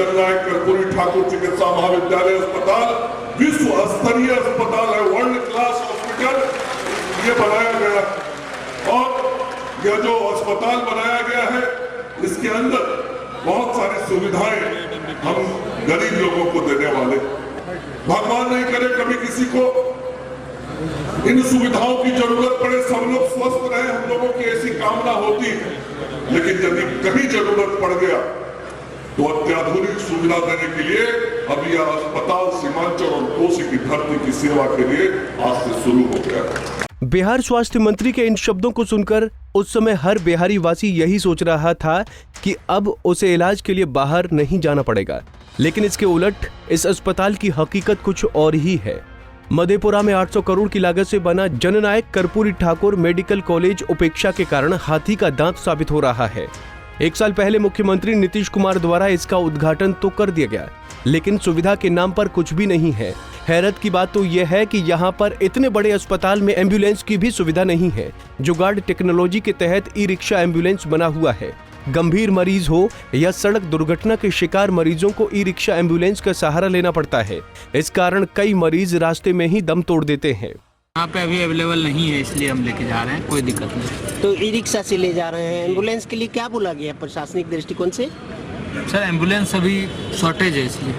जननायक कर्पूरी ठाकुर चिकित्सा महाविद्यालय अस्पताल विश्व स्तरीय अस्पताल है, वर्ल्ड क्लास हॉस्पिटल ये बनाया गया। और यह जो अस्पताल बनाया गया है इसके अंदर बहुत सारी सुविधाएं हम गरीब लोगों को देने वाले। भगवान नहीं करे कभी किसी को इन सुविधाओं की जरूरत पड़े, सब लोग स्वस्थ रहे, हम लोगों की ऐसी कामना होती है। लेकिन यदि कभी जरूरत पड़ गया तो अत्याधुनिक सुविधा देने के लिए अब यह अस्पताल सीमांचल और कोसी की धरती की सेवा के लिए आज से शुरू हो गया। बिहार स्वास्थ्य मंत्री के इन शब्दों को सुनकर उस समय हर बिहारी वासी यही सोच रहा था कि अब उसे इलाज के लिए बाहर नहीं जाना पड़ेगा। लेकिन इसके उलट इस अस्पताल की हकीकत कुछ और ही है। मधेपुरा में 800 करोड़ की लागत से बना जननायक कर्पूरी ठाकुर मेडिकल कॉलेज उपेक्षा के कारण हाथी का दांत साबित हो रहा है। 1 साल पहले मुख्यमंत्री नीतीश कुमार द्वारा इसका उद्घाटन तो कर दिया गया, लेकिन सुविधा के नाम पर कुछ भी नहीं है। हैरत की बात तो यह है कि यहाँ पर इतने बड़े अस्पताल में एम्बुलेंस की भी सुविधा नहीं है। जुगाड़ टेक्नोलॉजी के तहत ई-रिक्शा एम्बुलेंस बना हुआ है। गंभीर मरीज हो या सड़क दुर्घटना के शिकार मरीजों को ई-रिक्शा एम्बुलेंस का सहारा लेना पड़ता है। इस कारण कई मरीज रास्ते में ही दम तोड़ देते हैं। यहाँ पे अभी अवेलेबल नहीं है, इसलिए हम लेके जा रहे हैं, कोई दिक्कत नहीं। तो ई रिक्शा से ले जा रहे हैं, एम्बुलेंस के लिए क्या बोला गया प्रशासनिक दृष्टिकोण से? सर एम्बुलेंस अभी शॉर्टेज है इसलिए।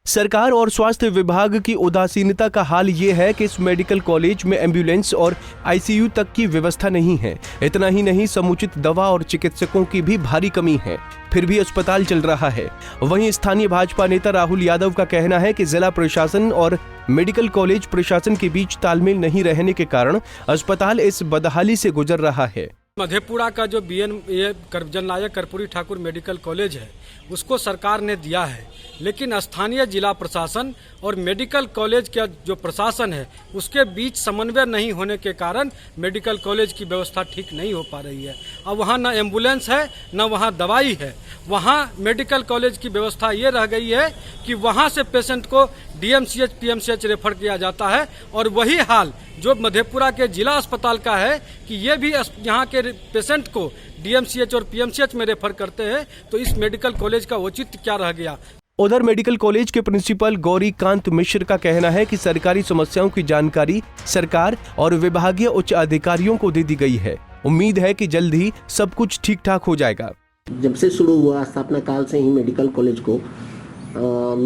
सरकार और स्वास्थ्य विभाग की उदासीनता का हाल ये है कि इस मेडिकल कॉलेज में एम्बुलेंस और आईसीयू तक की व्यवस्था नहीं है। इतना ही नहीं, समुचित दवा और चिकित्सकों की भी भारी कमी है, फिर भी अस्पताल चल रहा है। वहीं स्थानीय भाजपा नेता राहुल यादव का कहना है कि जिला प्रशासन और मेडिकल कॉलेज प्रशासन के बीच तालमेल नहीं रहने के कारण अस्पताल इस बदहाली से गुजर रहा है। मधेपुरा का जो जननायक कर्पूरी ठाकुर मेडिकल कॉलेज है उसको सरकार ने दिया है, लेकिन स्थानीय जिला प्रशासन और मेडिकल कॉलेज का जो प्रशासन है उसके बीच समन्वय नहीं होने के कारण मेडिकल कॉलेज की व्यवस्था ठीक नहीं हो पा रही है। अब वहाँ न एम्बुलेंस है न वहाँ दवाई है। वहाँ मेडिकल कॉलेज की व्यवस्था ये रह गई है कि वहाँ से पेशेंट को डीएमसीएच पीएमसीएच रेफर किया जाता है, और वही हाल जो मधेपुरा के जिला अस्पताल का है कि ये भी यहाँ के पेशेंट को डीएमसीएच और पीएमसीएच में रेफर करते हैं। तो इस मेडिकल कॉलेज का औचित्य क्या रह गया? उधर मेडिकल कॉलेज के प्रिंसिपल गौरीकांत मिश्र का कहना है कि सरकारी समस्याओं की जानकारी सरकार और विभागीय उच्च अधिकारियों को दे दी गई है। उम्मीद है कि जल्द ही सब कुछ ठीक ठाक हो जाएगा। जब से शुरू हुआ स्थापना काल से ही मेडिकल कॉलेज को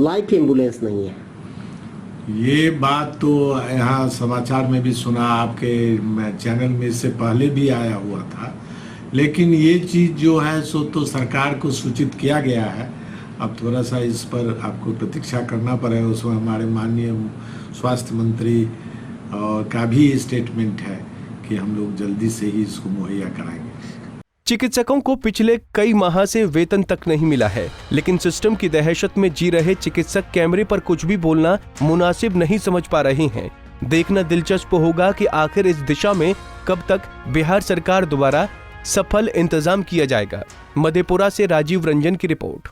लाइफ एम्बुलेंस नहीं है। ये बात तो यहाँ समाचार में भी सुना, आपके चैनल में इससे पहले भी आया हुआ था, लेकिन ये चीज़ जो है सो तो सरकार को सूचित किया गया है। अब थोड़ा सा इस पर आपको प्रतीक्षा करना पड़ेगा। उसमें हमारे माननीय स्वास्थ्य मंत्री का भी स्टेटमेंट है कि हम लोग जल्दी से ही इसको मुहैया कराएंगे। चिकित्सकों को पिछले कई माह से वेतन तक नहीं मिला है, लेकिन सिस्टम की दहशत में जी रहे चिकित्सक कैमरे पर कुछ भी बोलना मुनासिब नहीं समझ पा रहे हैं। देखना दिलचस्प होगा कि आखिर इस दिशा में कब तक बिहार सरकार द्वारा सफल इंतजाम किया जाएगा। मधेपुरा से राजीव रंजन की रिपोर्ट।